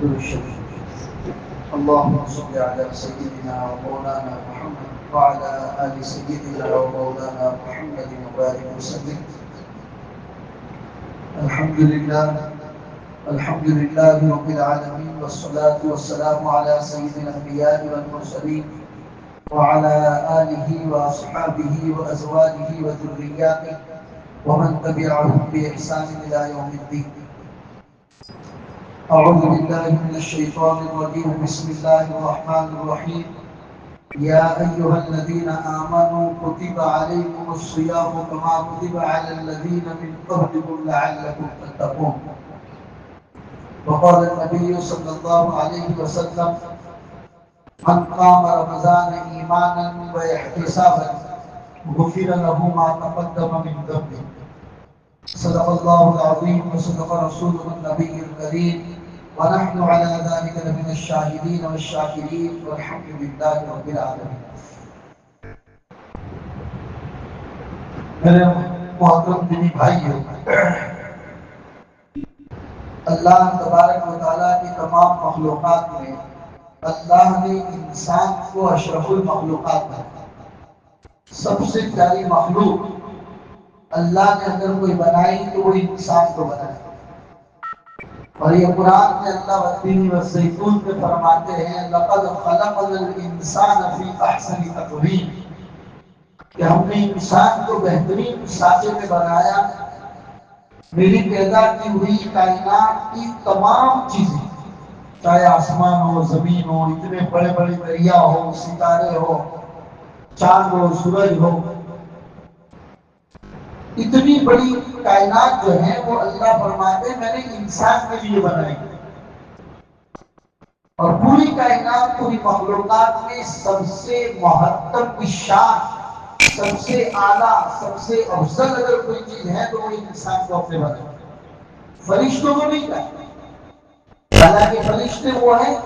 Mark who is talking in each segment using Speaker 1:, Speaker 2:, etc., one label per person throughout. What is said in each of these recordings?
Speaker 1: اللهم صل على سيدنا ومولانا محمد وعلى آل سيدنا ومولانا محمد وبارك وسلم. الحمد لله رب العالمين، والصلاة والسلام على سيد الأنبياء والمرسلين وعلى آله وأصحابه وأزواجه وذرياته ومن تبعهم بإحسان إلى يوم الدين. أعوذ بالله من الشيطان الرجيم. بسم الله الرحمن الرحيم. يا أيها الذين آمنوا كتب عليكم الصيام كما كتب على الذين من قبلكم لعلكم تتقون. وقال النبي صلى الله عليه وسلم: من قام رمضان إيمانا واحتسابا غفر له ما تقدم من ذنبه. صدق الله العظيم وصدق رسوله النبي الكريم، ونحن على ذلك لمن الشاهدين والشاكرين، والحمد لله رب العالمين. میرے محترم دینی بھائیو، اللہ تبارک و تعالیٰ کی تمام مخلوقات میں اللہ نے انسان کو اشرف المخلوقات بنایا. سب سے پیاری مخلوق اللہ نے اگر کوئی بنائی تو وہ انسان کو بنائی. اور یہ قرآن میں اللہ والتین والزیتون میں فرماتے ہیں: لقد خلقنا الانسان فی احسن تقویم، کہ ہم نے انسان کو بہترین سانچے میں بنایا. میری پیدا کی ہوئی کائنات کی تمام چیزیں، چاہے آسمان ہو، زمین ہو، اتنے بڑے بڑے دریا ہو، ستارے ہو، چاند ہو، سورج ہو، اتنی بڑی کائنات جو ہے وہ اللہ فرماتے ہیں میں نے انسان کے لیے بنائی. اور پوری کائنات، پوری مخلوقات میں سب سے محترم شان، سب سے اعلیٰ، سب سے افضل اگر کوئی چیز ہے تو وہ انسان کو اپنے بنائی. فرشتوں کو نہیں کہا. حالانکہ فرشتے وہ ہیں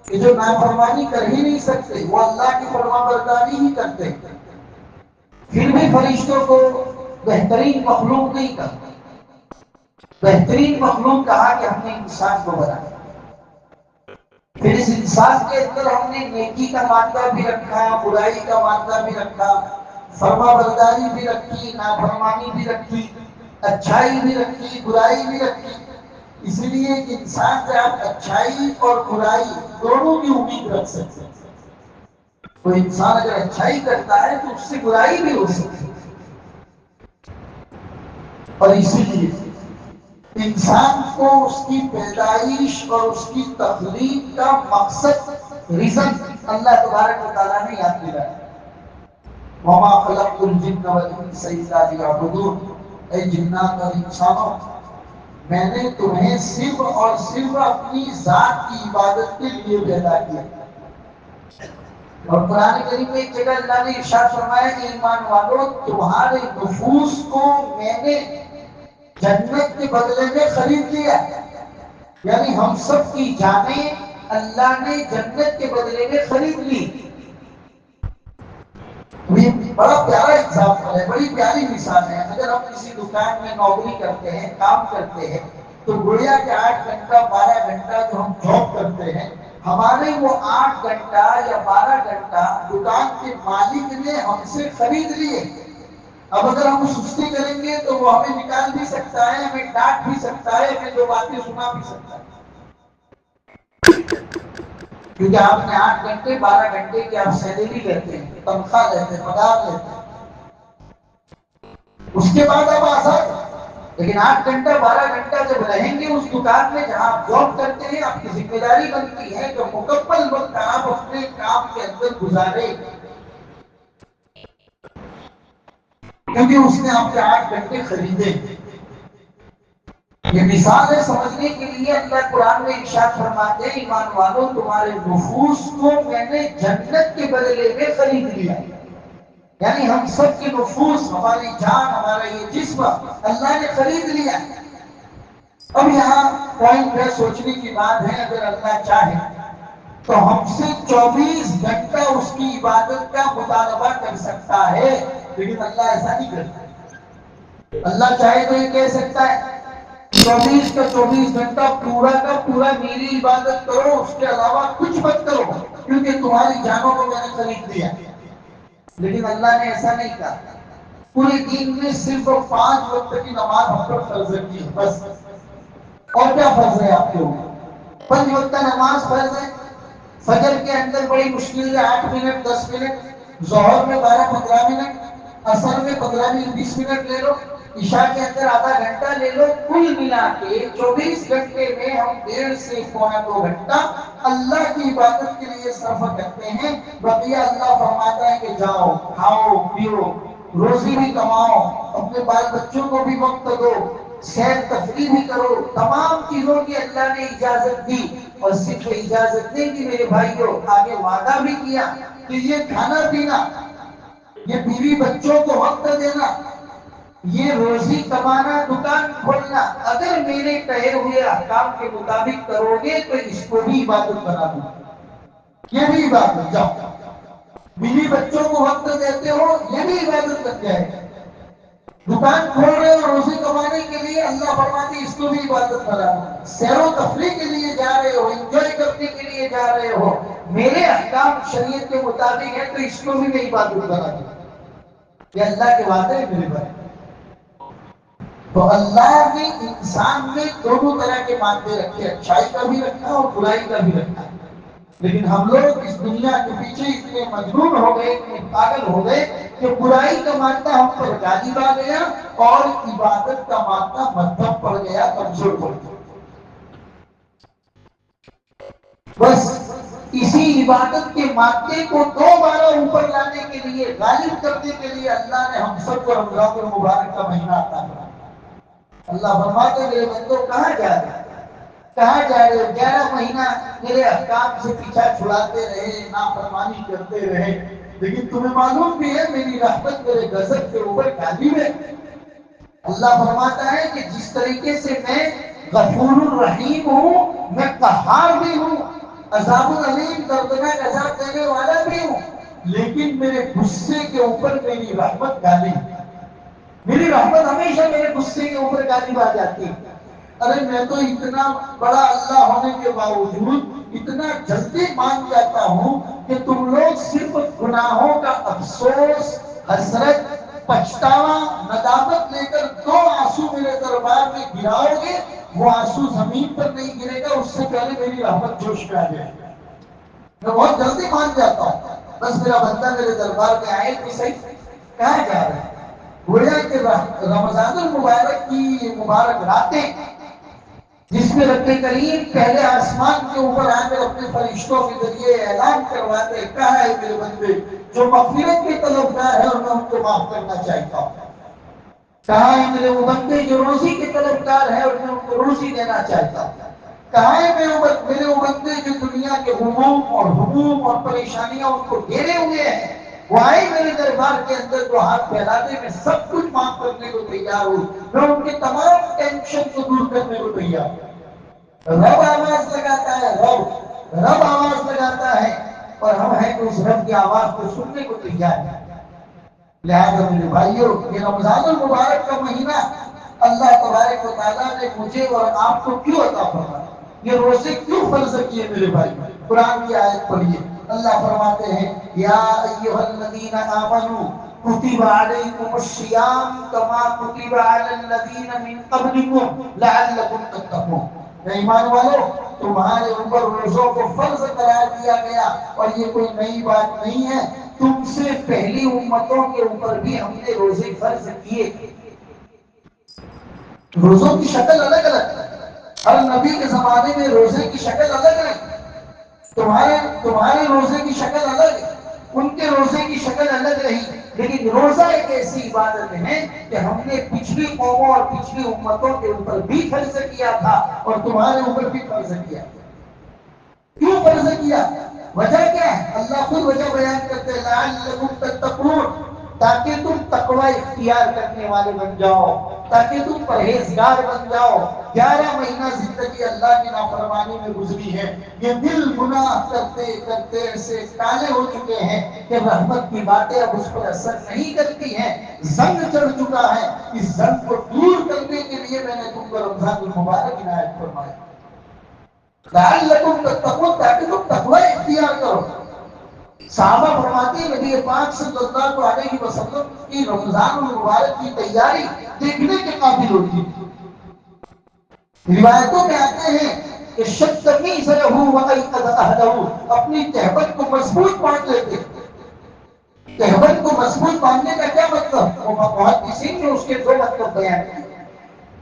Speaker 1: کہ جو نافرمانی کر ہی نہیں سکتے، وہ اللہ کی فرما برداری ہی کرتے ہیں. پھر بھی فرشتوں کو بہترین مخلوق نہیں کہا. بہترین مخلوق کہا کہ ہم نے انسان کو بنایا. پھر اس انسان کے اندر ہم نے نیکی کا مادہ بھی رکھا، برائی کا مادہ بھی رکھا، فرما برداری بھی رکھی، نافرمانی بھی رکھی، اچھائی بھی رکھی، برائی بھی رکھی. اس لیے کہ انسان سے آپ اچھائی اور برائی دونوں کی امید رکھ سکتے ہیں. کوئی انسان اگر اچھائی کرتا ہے تو اس سے برائی بھی ہو سکتی ہے. اور اسی لیے انسان کو اس کی پیدائش اور اس کی تخلیق کا مقصد، ریزن اللہ تبارک و تعالیٰ نے یاد دلایا: وَمَا خَلَقْتُ الْجِنَّ وَالْإِنسَ إِلَّا لِيَعْبُدُونَ. اے جنات اور انسانوں، میں نے تمہیں صرف اور صرف اپنی ذات کی عبادت کے لیے پیدا کیا. اور قرآن کریم میں ایک جگہ اللہ نے ارشاد فرمایا کہ ایمان والو، تمہارے نفوس کو میں نے جنت کے بدلے میں خرید لیا. یعنی ہم سب کی جانیں اللہ نے جنت کے بدلے میں خرید لی. یہ بڑا پیارا ایگزامپل ہے، بڑی پیاری مثال ہے. اگر ہم کسی دکان میں نوکری کرتے ہیں، کام کرتے ہیں، تو گویا کہ 8 گھنٹہ 12 گھنٹہ جو ہم جاب کرتے ہیں، ہمارے وہ 8 گھنٹہ یا 12 گھنٹہ دکان کے مالک نے ہم سے خرید لیے. اب اگر ہم سستی کریں گے تو وہ ہمیں نکال بھی سکتا ہے، ہمیں ڈانٹ بھی سکتا ہے، ہمیں 2 باتیں سنا بھی سکتا ہے. کیونکہ آپ نے 8 گھنٹے 12 گھنٹے کی آپ سیلری لیتے ہیں، تنخواہ لیتے ہیں، پگار لیتے ہیں. اس کے بعد آپ آزاد. لیکن 8 گھنٹہ 12 گھنٹہ جب رہیں گے اس دکان میں جہاں آپ جاب کرتے ہیں، آپ کی ذمہ داری بنتی ہے کہ مکمل وقت آپ اپنے کام کے اندر گزارے، کیونکہ اس نے آپ کے 8 گھنٹے خریدے. یہ مثال ہے سمجھنے کے لیے. اللہ قرآن میں ارشاد فرماتے ہیں: ایمان والو، تمہارے نفوس کو میں نے جنت کے بدلے میں خرید لیا. یعنی ہم سب کے نفوس، ہماری جان، ہمارا یہ جسم اللہ نے خرید لیا. اب یہاں پوائنٹ ہے، سوچنے کی بات ہے، اگر اللہ چاہے تو ہم سے 24 گھنٹہ اس کی عبادت کا مطالبہ کر سکتا ہے. لیکن اللہ ایسا نہیں کرتا. اللہ چاہے تو یہ کہہ سکتا ہے 24 کا 24 گھنٹہ پورا کا پورا میری عبادت کرو، اس کے علاوہ کچھ مت کرو، کیونکہ تمہاری جانوں کو میں نے خرید دیا۔ لیکن اللہ نے ایسا نہیں کہا، پورے دین میں صرف 5 وقت کی نماز ہم پر فرض کی ہے بس۔ اور کیا فرض ہے آپ کے اوپر؟ 5 وقت نماز فرض ہے۔ فجر کے اندر بڑی مشکل سے 8 منٹ 10 منٹ، ظہر میں 12-15 منٹ، عصر میں 15-20 منٹ لے لو، عشاء کے اندر آدھا گھنٹہ لے لو، کل ملا کے 24 گھنٹے میں ہم 1.5 سے 1.25 گھنٹہ اللہ کی عبادت کے لیے صرف کرتے ہیں۔ بقیہ اللہ فرماتا ہے کہ جاؤ کھاؤ پیو، روزی بھی کماؤ، اپنے بال بچوں کو بھی وقت دو، سیر تفریح بھی کرو، تمام چیزوں کی اللہ نے اجازت دی۔ اور صرف اجازت نہیں دی میرے بھائیوں، آگے وعدہ بھی کیا کہ یہ کھانا پینا، یہ بیوی بچوں کو وقت دینا، یہ روزی کمانا، دکان کھولنا، اگر میرے کہے ہوئے احکام کے مطابق کرو گے تو اس کو بھی عبادت بنا دوں، یہ بھی عبادت۔ جاؤ بیوی بچوں کو وقت دیتے ہو، یہ بھی عبادت بن جائے گا۔ دکان کھول رہے ہو روزی کمانے کے لیے، اللہ فرماتی اس کو بھی عبادت بنا دوں۔ سیر و تفریح کے لیے جا رہے ہو، انجوائے کرنے کے لیے جا رہے ہو، میرے احکام شریعت کے مطابق ہے تو اس کو بھی میں عبادت بنا دوں۔ یہ اللہ کے وعدے ہیں میرے بھائی۔ تو اللہ نے انسان میں دونوں طرح کے مادے رکھے، اچھائی کا بھی رکھا اور برائی کا بھی رکھا، لیکن ہم لوگ اس دنیا کے پیچھے اتنے مجنون ہو گئے، اتنے پاگل ہو گئے کہ برائی کا مادہ ہم پر غالب آ گیا اور عبادت کا مادہ مدھم پڑ گیا، کمزور پڑ گیا۔ بس اسی عبادت کے مادے کو دوبارہ اوپر لانے کے لیے، غالب کرنے کے لیے اللہ نے ہم سب کو رمضان المبارک کا مہینہ عطا کیا۔ اللہ فرماتے ہیں میرے بندو کہاں جا رہے، کہاں جا رہے ہو؟ 11 مہینہ میرے احکام سے پیچھا چھڑاتے رہے، نافرمانی کرتے رہے، لیکن تمہیں معلوم بھی ہے میری رحمت میرے غضب کے اوپر غالب ہے۔ اللہ فرماتا ہے کہ جس طریقے سے میں غفور الرحیم ہوں، میں قہار بھی ہوں، عذاب العلیم دردناک عذاب دینے والا بھی ہوں، لیکن میرے غصے کے اوپر میری رحمت غالب ہے۔ میری رحمت ہمیشہ میرے غصے کے اوپر غالب آ جاتی ہے۔ ارے میں تو اتنا بڑا اللہ ہونے کے باوجود اتنا جلدی مان جاتا ہوں کہ تم لوگ صرف گناہوں کا افسوس، حسرت، پچھتاوا، ندامت لے کر 2 آنسو میرے دربار میں گراؤ گے، وہ آنسو زمین پر نہیں گرے گا، اس سے پہلے میری رحمت جوش میں آ جائے گی۔ میں بہت جلدی مان جاتا ہوں، بس میرا بندہ میرے دربار میں آئے تو صحیح، کہاں جا رہے ہیں؟ گویا کہ رمضان المبارک کی مبارک راتیں جس میں رب کریم پہلے آسمان کے اوپر آ کر اپنے فرشتوں کے ذریعے اعلان کرواتے، کہا ہے میرے بندے جو مغفرت کے طلبگار ہے اور میں ان کو معاف کرنا چاہتا ہوں، کہا ہے میرے وہ بندے جو روزی کے طلبگار ہے اور میں ان کو روزی دینا چاہتا ہوں، کہا ہے میرے وہ بندے جو دنیا کے ہموم اور پریشانیاں ان کو گھیرے ہوئے ہیں، وہ آئے میرے دربار کے اندر تو ہاتھ پھیلاتے، میں سب کچھ معاف کرنے کو تیار ہوں، میں ان کے تمام ٹینشن کو دور کرنے کو تیار ہوں۔ رب آواز لگاتا ہے، رب آواز لگاتا ہے، اور ہم ہیں کہ اس رب کی آواز کو سننے کو تیار ہیں۔ لہذا میرے بھائیوں، یہ رمضان المبارک کا مہینہ اللہ تبارک و تعالیٰ نے مجھے اور آپ کو کیوں عطا فرمایا؟ یہ روزے کیوں فرض کیے میرے بھائی؟ قرآن کی آیت پڑھیے، اللہ فرماتے ہیں یا ایھا الذین آمنوا کتب علیکم الصیام کما کتب علی الذین من قبلکم لعلکم تتقون۔ ایمان والو، تمہارے اوپر روزوں کو فرض قرار دیا گیا، اور یہ کوئی نئی بات نہیں ہے، تم سے پہلی امتوں کے اوپر بھی ہم نے روزے فرض کیے۔ روزوں کی شکل الگ الگ، ہر نبی کے زمانے میں روزے کی شکل الگ ہے، تمہارے روزے کی شکل الگ ہے، ان کے روزے کی شکل الگ رہی، لیکن روزہ ایک ایسی عبادت ہے کہ ہم نے پچھلی قوموں اور پچھلی امتوں کے اوپر بھی فرض کیا تھا اور تمہارے اوپر بھی فرض کیا۔ کیوں فرض کیا؟ وجہ کیا ہے؟ اللہ خود وجہ بیان کرتے ہیں، لعلکم تتقون، تاکہ تم تقوی اختیار کرنے والے بن جاؤ، تاکہ تم پرہیزگار بن جاؤ۔ 11 مہینہ زندگی اللہ کی نافرمانی میں گزری ہے، یہ دل گناہ کرتے کرتے ایسے کالے ہو چکے ہیں کہ رحمت کی باتیں اب اس پر اثر نہیں کرتی ہیں، زنگ چڑھ چکا ہے۔ اس زنگ کو دور کرنے کے لیے میں نے تم کو رمضان المبارک عنایت فرمایا، لعلکم تتقون، تاکہ تم تقوی اختیار کرو۔ صحابہ فرماتے ہیں نبی پاک صلی اللہ علیہ وسلم کی رمضان المبارک کی تیاری دیکھنے کے قابل ہوتی ہے۔ روایتوں میں آتے ہیں کہ شد میزرہ وایقظ اہلہ، اپنی تہبند کو مضبوط باندھ لیتے۔ تہبند کو مضبوط باندھنے کا کیا مطلب؟ وہ بہت کسی نے اس کے 2 مطلب بیان کیے۔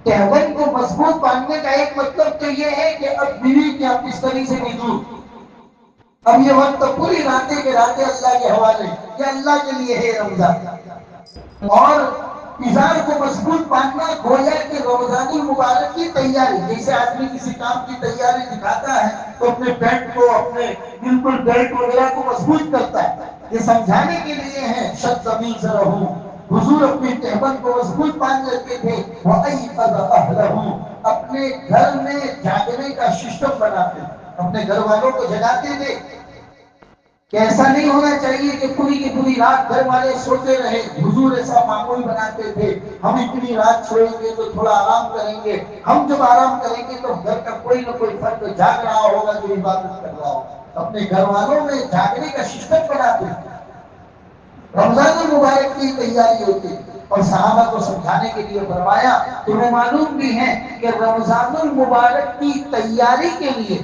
Speaker 1: تہبند کو مضبوط باندھنے کا ایک مطلب تو یہ ہے کہ اب بیوی کے بستری سے نہیں دور، اب یہ وقت پوری راتیں کے راتیں اللہ کے حوالے، یہ اللہ کے لیے ہے رمضان۔ اور ازار کو مضبوط باندھنا گویا کہ رمضان المبارک کی تیاری، جیسے آدمی کسی کام کی تیاری دکھاتا ہے تو اپنے پینٹ کو، اپنے بالکل بیلٹ وغیرہ کو مضبوط کرتا ہے، یہ سمجھانے کے لیے ہے شد میزرہ، حضور اپنی تہبند کو مضبوط باندھ لیتے تھے، وایقظ اہلہ، اپنے گھر میں جاگنے کا سسٹم بناتے تھے، اپنے گھر والوں کو جگاتے تھے کہ ایسا نہیں ہونا چاہیے کہ پوری کی پوری رات گھر والے سوتے رہے۔ حضور ایسا معمول بناتے تھے، ہم اتنی رات سوئیں گے تو تھوڑا آرام کریں گے، ہم جب آرام کریں گے تو گھر کا کوئی نہ کوئی فرد جاگ رہا ہوگا جو عبادت کر رہا ہوگا، اپنے گھر والوں میں جاگنے کا سسٹم بناتے تھے۔ رمضان المبارک کی تیاری ہوتی ہے، اور صحابہ کو سمجھانے کے لیے فرمایا تمہیں معلوم بھی ہے کہ رمضان المبارک کی تیاری کے لیے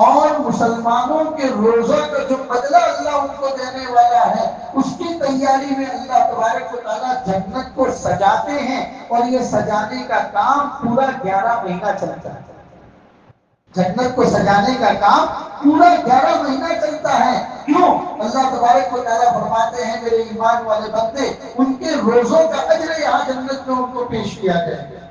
Speaker 1: اور مسلمانوں کے روزہ کا جو بدلہ اللہ ان کو دینے والا ہے، اس کی تیاری میں اللہ تبارک و تعالیٰ جنت کو سجاتے ہیں، اور یہ سجانے کا کام پورا 11 مہینہ چلتا ہے۔ جنت کو سجانے کا کام پورا 11 مہینہ چلتا ہے۔ کیوں؟ اللہ تبارک و تعالیٰ فرماتے ہیں میرے ایمان والے بندے، ان کے روزوں کا اجر یہاں جنت میں ان کو پیش کیا جائے گا۔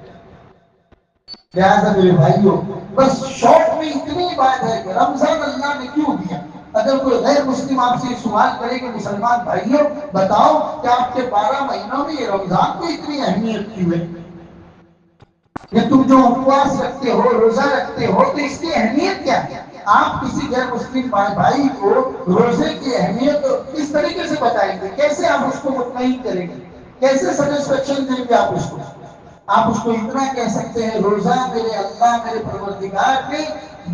Speaker 1: لہٰذا میرے بھائیوں، بس شارٹ میں اتنی بات ہے کہ رمضان اللہ نے کیوں دیا؟ اگر کوئی غیر مسلم آپ سے سوال کرے کہ مسلمان بھائیوں بتاؤ کہ آپ کے 12 مہینوں میں یہ رمضان کو اتنی اہمیت کیوں ہے؟ کہ تم جو اپواس رکھتے ہو، روزہ رکھتے ہو، تو اس کی اہمیت کیا ہے؟ آپ کسی غیر مسلم بھائی کو روزے کی اہمیت کس طریقے سے بتائیں گے؟ کیسے آپ اس کو مطمئن کریں گے؟ کیسے سیٹسفیکشن دیں گے آپ اس کو؟ آپ اس کو اتنا کہہ سکتے ہیں روزہ میرے اللہ میرے پروردگار نے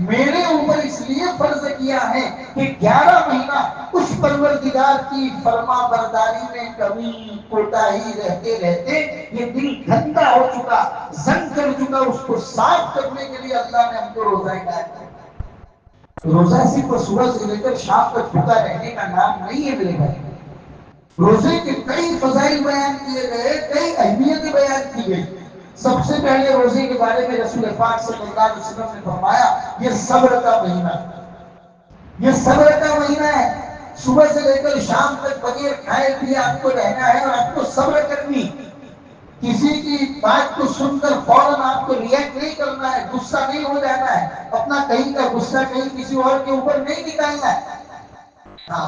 Speaker 1: میرے اوپر اس لیے فرض کیا ہے کہ 11 مہینہ اس پروردگار کی فرما برداری میں کمی کوتاہی رہتے رہتے یہ دل گندا ہو چکا، زنگ کر چکا، اس کو صاف کرنے کے لیے اللہ نے ہم کو روزہ عنایت کیا۔ روزہ صرف صبح سے لے کر شام تک بھوکا رہنے کا نام نہیں ہے میرے بھائی۔ روزے کے کئی فضائل بیان کیے گئے، کئی اہمیتیں بیان کی گئی۔ سب سے پہلے روزے کے بارے میں رسول پاک صلی اللہ علیہ وسلم نے فرمایا یہ صبر کا مہینہ ہے، یہ صبر کا مہینہ ہے۔ صبح سے لے کر شام تک بغیر کھائے پیے آپ کو رہنا ہے، اور آپ کو صبر کرنی، کسی کی بات کو سن کر فوراً آپ کو ریئیکٹ نہیں کرنا ہے، غصہ نہیں ہو جانا ہے، اپنا کہیں کا غصہ کہیں کسی اور کے اوپر نہیں نکالنا ہے۔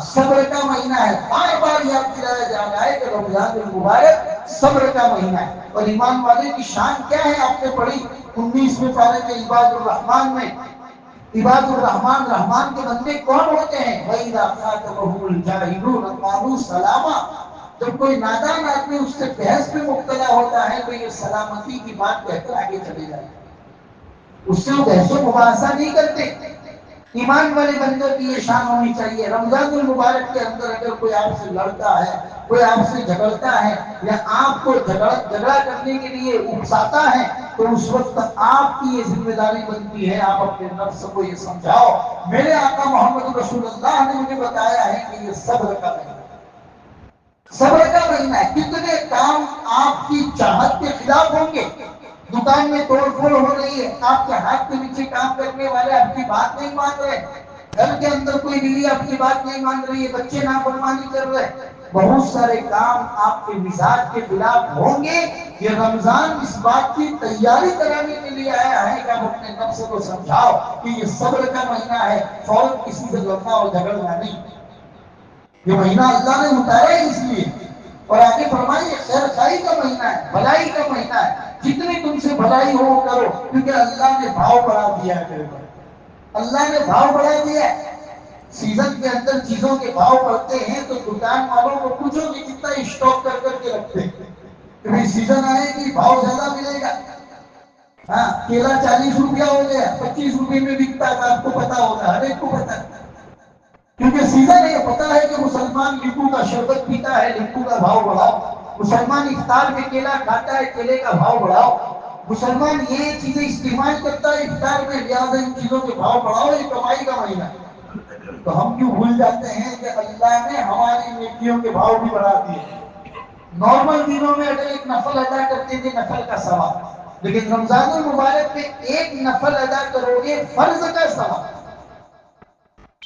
Speaker 1: صبر کا مہینہ ہے، بار بار یاد دلایا جا رہا ہے کہ رمضان المبارک صبر کا مہینہ ہے۔ اور ایمان والے کی شان کیا ہے؟ آپ نے پڑھی 19ویں پارے میں عباد الرحمان میں، عباد الرحمان رحمان کے بندے کون ہوتے ہیں؟ وَإِذَا خَاطَبَهُمُ الْجَاهِلُونَ قَالُوا سَلَامًا، جب کوئی نادان آدمی اس سے بحث میں مبتلا ہوتا ہے تو یہ سلامتی کی بات کہہ کر آگے چلے جاتے ہیں، اس سے وہ بحث و مباحثہ نہیں کرتے۔ ایمان والے بندوں کی یہ شان ہونی چاہیے۔ رمضان المبارک کے اندر اگر کوئی آپ سے لڑتا ہے، کوئی آپ سے جھگڑتا ہے، یا آپ کو جھگڑا کرنے کے لیے اکساتا ہے، تو اس وقت آپ کی یہ ذمہ داری بنتی ہے آپ اپنے نفس کو یہ سمجھاؤ میرے آقا محمد رسول اللہ نے مجھے بتایا ہے کہ یہ صبر کا مہینہ ہے، صبر کا مہینہ ہے۔ کتنے کام آپ کی چاہت کے خلاف ہوں گے، دکان میں توڑ پھوڑ ہو رہی ہے، آپ کے ہاتھ کے نیچے کام کرنے والے آپ کی بات نہیں مان رہے، گھر کے اندر کوئی بیوی آپ کی بات نہیں مان رہی ہے، بچے نافرمانی کر رہے، بہت سارے کام آپ کے مزاج کے خلاف ہوں گے۔ یہ رمضان اس بات کی تیاری کرانے کے لیے آیا ہے کہ آپ اپنے نفس کو سمجھاؤ کہ یہ صبر کا مہینہ ہے، فوراً کسی سے لڑنا اور جھگڑنا نہیں۔ یہ مہینہ اللہ نے اتارا ہے اس لیے، اور آگے فرمائیے خیر خائی کا مہینہ ہے، بھلائی کا مہینہ ہے، جتنی تم سے بھلائی ہو کرو، کیونکہ اللہ نے بھاؤ بڑھا دیا ہے میرے بھائی، اللہ نے بھاؤ بڑھا دیا ہے۔ سیزن کے اندر چیزوں کے بھاؤ بڑھتے ہیں تو دکان والوں کو پوچھو کہ کتنا اسٹاک کر کر کے رکھتے ہیں کہ بھائی سیزن آئے گی بھاؤ زیادہ ملے گا۔ ہاں کیلا 40 روپیہ ہو گیا، 25 روپے میں بکتا تھا، آپ کو پتا ہوگا، ہر ایک کو پتا ہے، کیونکہ سیزن ہے، پتا ہے کہ مسلمان لیمبو کا شربت پیتا ہے، لیمبو کا بھاؤ بڑھاؤ، مسلمان افطار میں کیلا کھاتا ہے، کیلے کا بھاؤ بڑھاؤ، مسلمان یہ چیزیں استعمال کرتا ہے افطار میں، لہٰذا ان چیزوں کے بھاؤ بڑھاؤ، یہ کمائی کا مہینہ ہے۔ تو ہم کیوں بھول جاتے ہیں کہ اللہ نے ہماری نیکیوں کے بھاؤ بھی بڑھا دیے۔ نارمل دنوں میں اگر ایک نفل ادا کرتے تھے نفل کا ثواب، لیکن رمضان المبارک میں ایک نفل ادا کرو گے فرض کا ثواب۔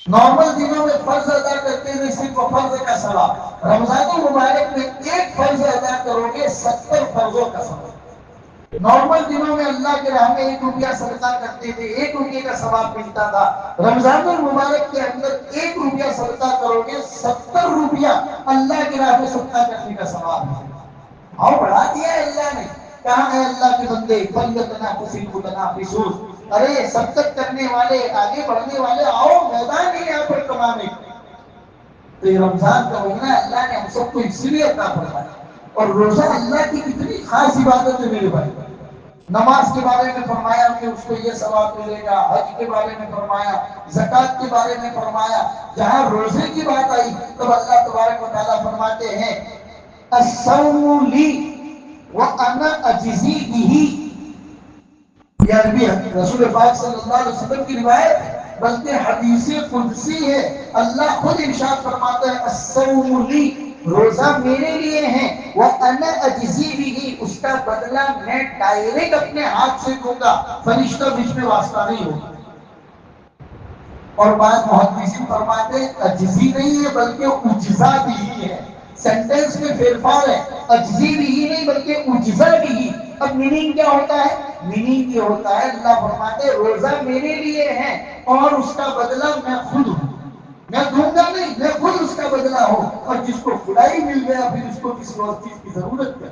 Speaker 1: نارمل دنوں میں فرض ادا کرتے ہوئے صرف فرض کا ثواب، رمضان المبارک میں ایک فرض ادا کرو گے 70 فرضوں کا ثواب۔ نارمل دنوں میں اللہ کے راہ میں 1 روپیہ صدقہ کرتے تھے، 1 روپیے کا ثواب ملتا تھا، رمضان المبارک کے اندر 1 روپیہ صدقہ کرو گے 70 روپیہ اللہ کے راہ میں صدقہ کرنے کا ثواب ہے۔ بھاؤ بڑھا دیا ہے اللہ نے۔ کہاں ہے اللہ کے بندے؟ فَلْيَتَنَافَسِ الْمُتَنَافِسُونَ، ارے سبقت کرنے والے، آگے بڑھنے والے، آؤ میدان ہے یہاں پر کمانے۔ تو یہ رمضان کا مہینہ اللہ نے ہم سب کو اس لیے عطا فرمایا۔ اور روزہ اللہ کی کتنی خاص عبادت ہے میرے بھائی۔ نماز کے بارے میں فرمایا کہ اس کو یہ ثواب ملے گا، حج کے بارے میں فرمایا، زکات کے بارے میں فرمایا، جہاں روزے کی بات آئی تو اللہ تبارک و تعالیٰ فرماتے ہیں الصوم لی وانا اجزی بہ۔ یہ عربی رسول پاک صلی اللہ علیہ وسلم کی روایت ہے، بلکہ حدیث قدسی ہے۔ اللہ خود ارشاد فرماتا ہے الصوم لی، روزہ میرے لیے ہے، وانا اجزی بہ، اس کا بدلہ میں ڈائریکٹ اپنے ہاتھ سے دوں گا، فرشتہ بیچ میں واسطہ نہیں ہوگا۔ اور بعض محدثین فرماتے ہیں اجزی نہیں ہے بلکہ اجزا بھی ہے، سینٹینس میں پھیر پھار ہے، اجزی بھی نہیں بلکہ اجزا بھی۔ اب میننگ کیا ہوتا ہے؟ میننگ یہ ہوتا ہے اللہ فرماتے روزہ میرے لیے ہے اور اس کا بدلہ میں خود ہوں، میں دوں گا نہیں، میں خود اس کا بدلہ ہوں۔ اور جس کو خدائی مل گیا پھر اس کو کسی اور چیز کی ضرورت کیا؟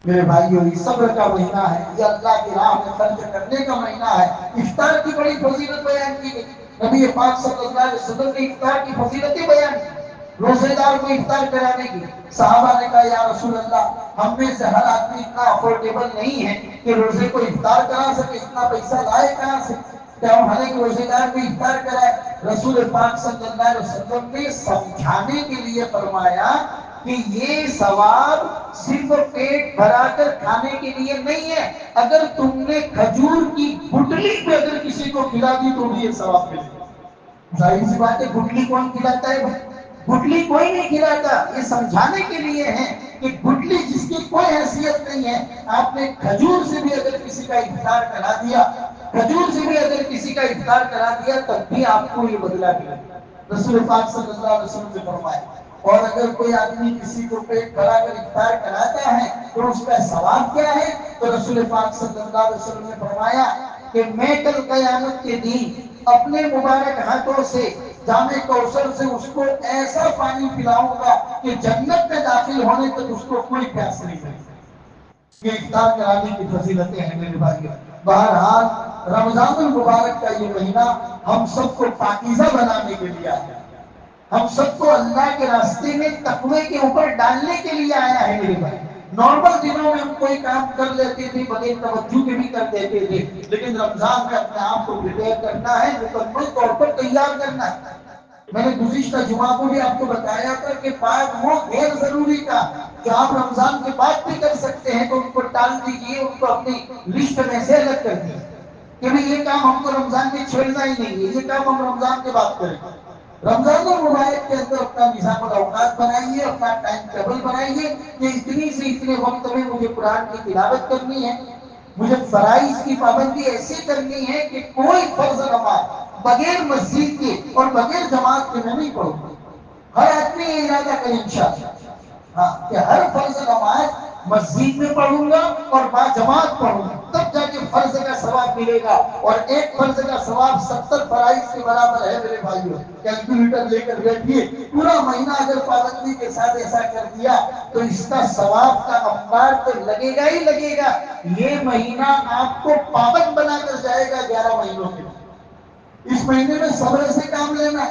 Speaker 1: میرے بھائیوں یہ صبر کا مہینہ ہے، یہ اللہ کی راہ میں خرچ کرنے کا مہینہ ہے۔ افطار کی بڑی فضیلت بیان کی گئی، نبی پاک صلی اللہ علیہ وسلم نے افطار کی فضیلتیں بیان کی، روزے دار کو افطار کرانے کی۔ صحابہ نے کہا یا رسول اللہ ہم میں سے ہر آدمی اتنا افورڈیبل نہیں ہے کہ روزے کو افطار کرا سکے، اتنا پیسہ لائے کہاں سے، کیا ہم ہر ایک روزے دار کو افطار کرائے؟ رسول پاک صلی اللہ علیہ وسلم نے سمجھانے کے لیے فرمایا کہ یہ ثواب صرف پیٹ بھرا کر کھانے کے لیے نہیں ہے، اگر تم نے کھجور کی گٹلی پہ اگر کسی کو کھلا دی تو بھی یہ ثواب ملے گا۔ ظاہر سی بات ہے گٹلی کون کھلاتا ہے؟ گٹلی کوئی نہیں کھلاتا، یہ سمجھانے کے لیے ہے کہ گٹلی جس کی کوئی حیثیت نہیں ہے، آپ نے کھجور سے بھی اگر کسی کا افطار کرا دیا، کھجور سے بھی اگر کسی کا افطار کرا دیا تب بھی آپ کو یہ بدلہ ملے گا، رسول پاک صلی اللہ علیہ وسلم نے فرمایا۔ اور اگر کوئی آدمی کسی کو پیٹ بھرا کر افطار کراتا ہے تو اس کا ثواب کیا ہے؟ تو رسول پاک صلی اللہ علیہ وسلم نے فرمایا کہ میں کل قیامت کے دن اپنے مبارک ہاتھوں سے جام کوثر سے اس کو ایسا پانی پلاؤں گا کہ جنت میں داخل ہونے تک اس کو کوئی پیاس نہیں لگے۔ یہ افطار کرانے کی فضیلتیں ہیں میرے بھائیوں۔ بہرحال رمضان المبارک کا یہ مہینہ ہم سب کو پاکیزہ بنانے کے لیے آیا ہے، ہم سب کو اللہ کے راستے میں تقوی کے اوپر ڈالنے کے لیے آیا ہے میرے بھائی۔ نارمل دنوں میں ہم کوئی کام کر لیتے تھے، بغیر توجہ کے بھی کر دیتے تھے، لیکن رمضان میں اپنے آپ کو پریپیئر کرنا ہے، مکمل طور پر تیار کرنا ہے۔ میں نے گزشتہ جمعہ کو بھی آپ کو بتایا تھا کہ بعد وہ غیر ضروری کا جو آپ رمضان کے بعد بھی کر سکتے ہیں تو ان کو ٹال دیجیے، ان کو اپنی لسٹ میں سے الگ کر دیجیے کہ یہ کام ہم کو رمضان میں چھوڑنا ہی نہیں ہے، یہ کام ہم رمضان کے بعد کریں گے۔ رمضان المبارک کے اندر اپنا نظام الاوقات بنائیے، اپنا ٹائم ٹیبل بنائیے کہ اتنی سے اتنے وقت میں مجھے قرآن کی تلاوت کرنی ہے، مجھے فرائض کی پابندی ایسی کرنی ہے کہ کوئی فرض نماز بغیر مسجد کے اور بغیر جماعت کے میں نہیں پڑھوں گا۔ ہر آدمی یہ ارادہ کرے انشاءاللہ، ہاں کہ ہر فرض نماز مسجد میں پڑھوں گا اور با جماعت پڑھوں گا۔ تب جا کے فرض کا ثواب ملے گا، اور ایک فرض کا ثواب 70 فرائض کے برابر ہے میرے بھائیوں۔ کیلکولیٹر لے کر بیٹھیے، پورا مہینہ اگر پابندی کے ساتھ ایسا کر دیا تو اس کا ثواب کا انبار تو لگے گا ہی لگے گا۔ یہ مہینہ آپ کو پابند بنا کر جائے گا 11 مہینوں کے۔ اس مہینے میں صبر سے کام لینا،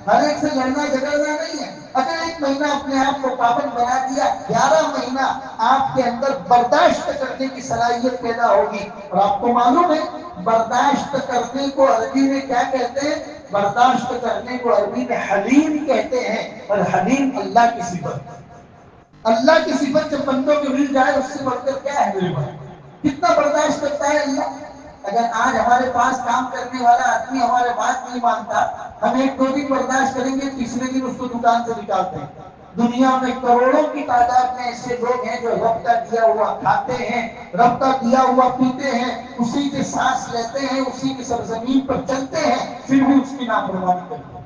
Speaker 1: ہر ایک سے لڑنا جھگڑنا نہیں ہے۔ اگر ایک مہینہ اپنے آپ کو پابند بنا دیا، 11 مہینہ آپ کے اندر برداشت کرنے کی صلاحیت پیدا ہوگی۔ اور آپ کو معلوم ہے برداشت کرنے کو عربی میں کیا کہتے ہیں؟ برداشت کرنے کو عربی میں حلیم کہتے ہیں، اور حلیم اللہ کی صفت۔ اللہ کی صفت جب بندوں کو مل جائے اس سے بڑھ کر کیا ہے میرے بھائی؟ کتنا برداشت کرتا ہے اللہ۔ اگر آج ہمارے پاس کام کرنے والا آدمی ہمارے بات نہیں مانتا، ہم 1-2 دن برداشت کریں گے، تیسرے دن اس کو دکان سے نکالتے ہیں۔ دنیا میں کروڑوں کی تعداد میں ایسے لوگ ہیں جو رب کا دیا ہوا کھاتے ہیں، رب کا دیا ہوا پیتے ہیں، اسی کے سانس لیتے ہیں، اسی کی سرزمین پر چلتے ہیں، پھر بھی اس کی نافرمانی کرتے ہیں۔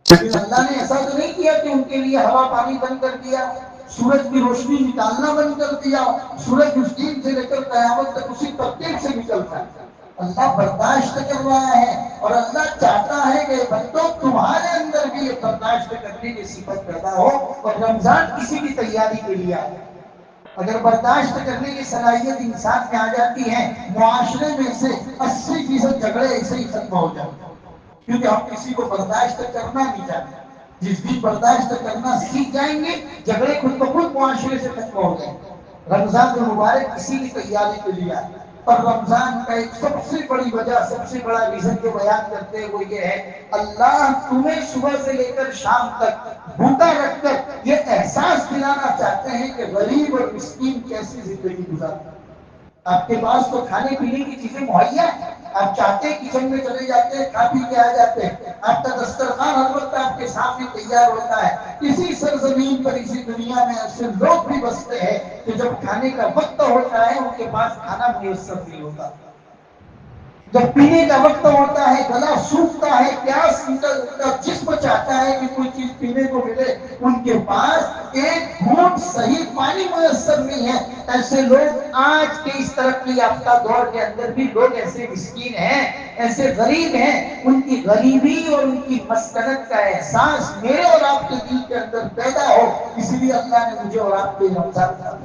Speaker 1: لیکن اللہ نے ایسا تو نہیں کیا کہ ان کے لیے ہوا پانی بند کر دیا، سورج کی روشنی نکالنا بند کر دیا۔ سورج اس دن سے لے کر قیامت تک اسی ترتیب سے نکلتا ہے۔ اللہ برداشت کر رہا ہے، اور اللہ چاہتا ہے کہ بندوں تمہارے اندر بھی یہ برداشت کرنے کی صفت پیدا ہو، اور رمضان کسی کی تیاری کے لیے آئے۔ اگر برداشت کرنے کی صلاحیت انسان میں آ جاتی ہے، معاشرے میں سے 80% جھگڑے ایسے ہی ختم ہو جاتے ہیں، کیونکہ ہم کسی کو برداشت کرنا نہیں جانتے۔ جس دن برداشت کرنا سیکھ جائیں گے، جھگڑے خود بخود معاشرے سے ختم ہو جائیں گے۔ رمضان المبارک کسی کی تیاری کے لیے آئے، اور رمضان کا ایک سب سے بڑی وجہ، سب سے بڑا ریزن جو بیان کرتے ہیں وہ یہ ہے، اللہ تمہیں صبح سے لے کر شام تک بھوکا رکھ کر یہ احساس دلانا چاہتے ہیں کہ غریب اور مسکین کیسی زندگی گزارتے ہیں۔ آپ کے پاس تو کھانے پینے کی چیزیں مہیا ہیں، آپ چاہتے ہیں کچن میں چلے جاتے ہیں، کھا پی کے آ جاتے ہیں، آپ کا دسترخوان ہر وقت آپ کے سامنے تیار ہوتا ہے۔ اسی سرزمین پر، اسی دنیا میں ایسے لوگ بھی بستے ہیں کہ جب کھانے کا وقت ہوتا ہے ان کے پاس کھانا میسر نہیں ہوتا، جب پینے کا وقت ہوتا ہے گلا سوکھتا ہے، پیاس ان کا جسم چاہتا ہے کہ کوئی چیز پینے کو ملے، ان کے پاس ایک گھونٹ صحیح پانی میسر نہیں ہے۔ ایسے لوگ آج کے اس ترقی یافتہ دور کے اندر بھی لوگ ایسے مسکین ہیں، ایسے غریب ہیں، ان کی غریبی اور ان کی مسکنت کا احساس میرے اور آپ کے دل کے اندر پیدا ہو، اس لیے اللہ نے مجھے اور آپ کے رمضان کا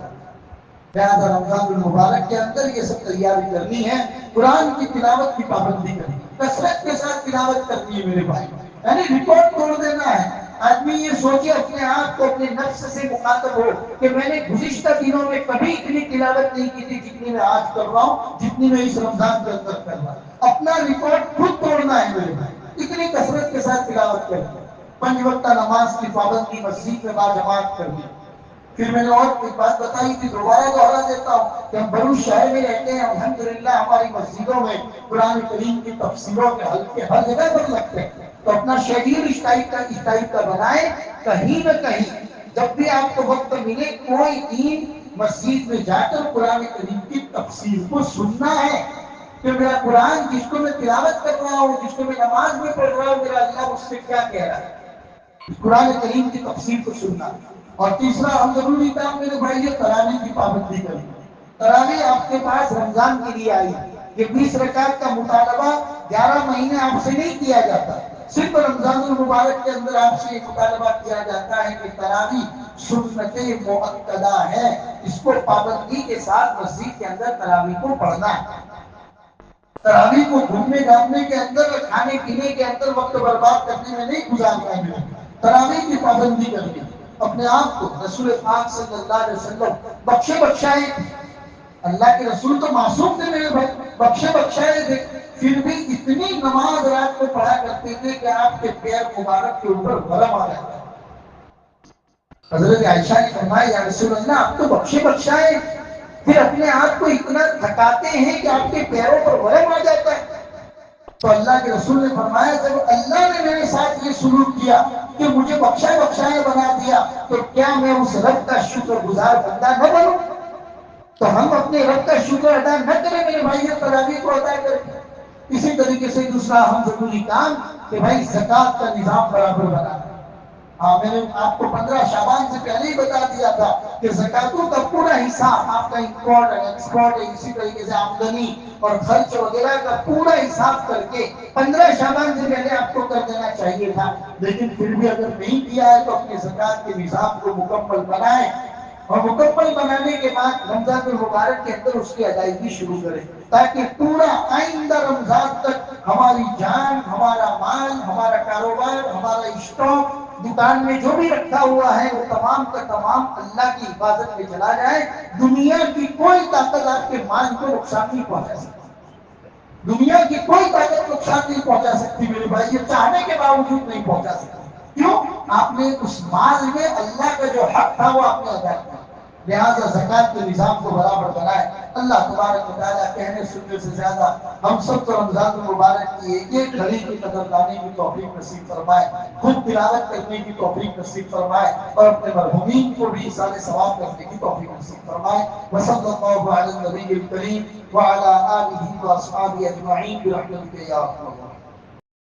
Speaker 1: لہٰذا رمضان المبارک کے اندر یہ سب تیاری کرنی ہے۔ قرآن کی تلاوت کی پابندی کرنی، کثرت کے ساتھ تلاوت کرنی ہے میرے بھائی، یعنی ریکارڈ توڑ دینا ہے۔ آدمی یہ سوچے اپنے آپ کو، اپنے نفس سے مخاطب ہو کہ میں نے گزشتہ دنوں میں کبھی اتنی تلاوت نہیں کی تھی جتنی میں آج کر رہا ہوں، جتنی میں اس رمضان کے اندر کر رہا ہوں۔ اپنا ریکارڈ خود توڑنا ہے میرے بھائی، اتنی کثرت کے ساتھ تلاوت کرنی۔ 5 وقتہ نماز کی پابندی مسجد میں باجماعت کرنی۔ پھر میں نے اور ایک بات بتائی تھی، دوبارہ دوہرا دیتا ہوں کہ ہم بروز شہر میں رہتے ہیں، الحمدللہ ہماری مسجدوں میں قرآن کریم کی تفسیروں کے حلقے ہر جگہ پر لگتے ہیں، تو اپنا شیڈیول اس ٹائپ کا بنائیں، کہیں نہ کہیں جب بھی آپ کو وقت ملے کوئی دن مسجد میں جا کر قرآن کریم کی تفسیر کو سننا ہے، کہ میرا قرآن جس کو میں تلاوت کر رہا ہوں، جس کو میں نماز میں پڑھ رہا ہوں، میرا اللہ اس سے کیا کہہ رہا ہے، قرآن کریم کی تفسیر کو سننا۔ اور تیسرا ہم ضروری کام میرے بھائی یہ تراویح کی پابندی کریں۔ تراویح آپ کے پاس رمضان کے لیے آئی، یہ 20 رکعت کا مطالبہ 11 مہینے آپ سے نہیں کیا جاتا، صرف رمضان المبارک کے اندر آپ سے یہ مطالبہ کیا جاتا ہے کہ تراویح سنت مؤکدہ ہے، اس کو پابندی کے ساتھ مسجد کے اندر تراویح کو پڑھنا ہے۔ تراویح کو گھومنے گھامنے کے اندر، کھانے پینے کے اندر وقت برباد کرنے میں نہیں گزارنا ہے۔ تراویح کی پابندی کرنی، اپنے آپ کو رسول پاک صلی اللہ علیہ وسلم بخشے بخشائے، اللہ کے رسول تو معصوم تھے میرے بھائی، بخشے بخشائے تھے، پھر بھی اتنی نماز رات کو پڑھا کرتے تھے کہ آپ کے پیر مبارک کے اوپر ورم آ جاتا ہے۔ حضرت عائشہ نے فرمایا یا رسول اللہ آپ تو بخشے بخشائے، پھر اپنے آپ کو اتنا تھکاتے ہیں کہ آپ کے پیروں پر ورم آ جاتا ہے۔ تو اللہ کے رسول نے فرمایا جب اللہ نے میرے ساتھ یہ سلوک کیا کہ مجھے بخشا بخشائے بنا دیا، تو کیا میں اس رب کا شکر گزار بندہ نہ بنوں؟ تو ہم اپنے رب کا شکر ادا نہ کریں میرے بھائی، تراویح کو ادا کریں۔ اسی طریقے سے دوسرا ہم ضروری کام کہ بھائی زکوٰۃ کا نظام برابر بنا، ہاں میں نے آپ کو 15 شعبان سے پہلے ہی بتا دیا تھا کہ زکاتوں کا پورا حساب، آپ کا امپورٹ ہے ایکسپورٹ ہے، اسی طریقے سے آمدنی اور خرچ وغیرہ کا پورا حساب کر کے 15 شعبان سے پہلے آپ کو کر دینا چاہیے تھا، لیکن پھر بھی اگر نہیں کیا ہے تو اپنے زکات کے نظام کو مکمل بنائیں، اور مکمل بنانے کے بعد رمضان المبارک کے اندر اس کی ادائیگی شروع کریں، تاکہ پورا آئندہ رمضان تک ہماری جان، ہمارا مال، ہمارا کاروبار، ہمارا اسٹاک دکان میں جو بھی رکھا ہوا ہے وہ تمام کا تمام اللہ کی حفاظت میں چلا جائے۔ دنیا کی کوئی طاقت آپ کے مال کو نقصان نہیں پہنچا سکتی، دنیا کی کوئی طاقت نقصان نہیں پہنچا سکتی میرے بھائی، یہ چاہنے کے باوجود نہیں پہنچا سکتی۔ کیوں؟ آپ نے اس مال میں اللہ کا جو حق تھا وہ آپ نے ادا کیا، لہذا زکات کے نظام کو برابر بنائے۔ اللہ تبارک و تعالیٰ کہنے سننے سے زیادہ ہم سب کو رمضان المبارک کی ایک ایک گھڑی کی قدر لانے کی توفیق نصیب فرمائے، خود تلاوت کرنے کی توفیق نصیب فرمائے، اور اپنے مرحومین کو بھی احسان ثواب کرنے کی توفیق نصیب فرمائے۔ وصلی اللہ علی النبی الکریم وعلی آلہ واصحابہ اجمعین برحمتک یا ارحم الراحمین۔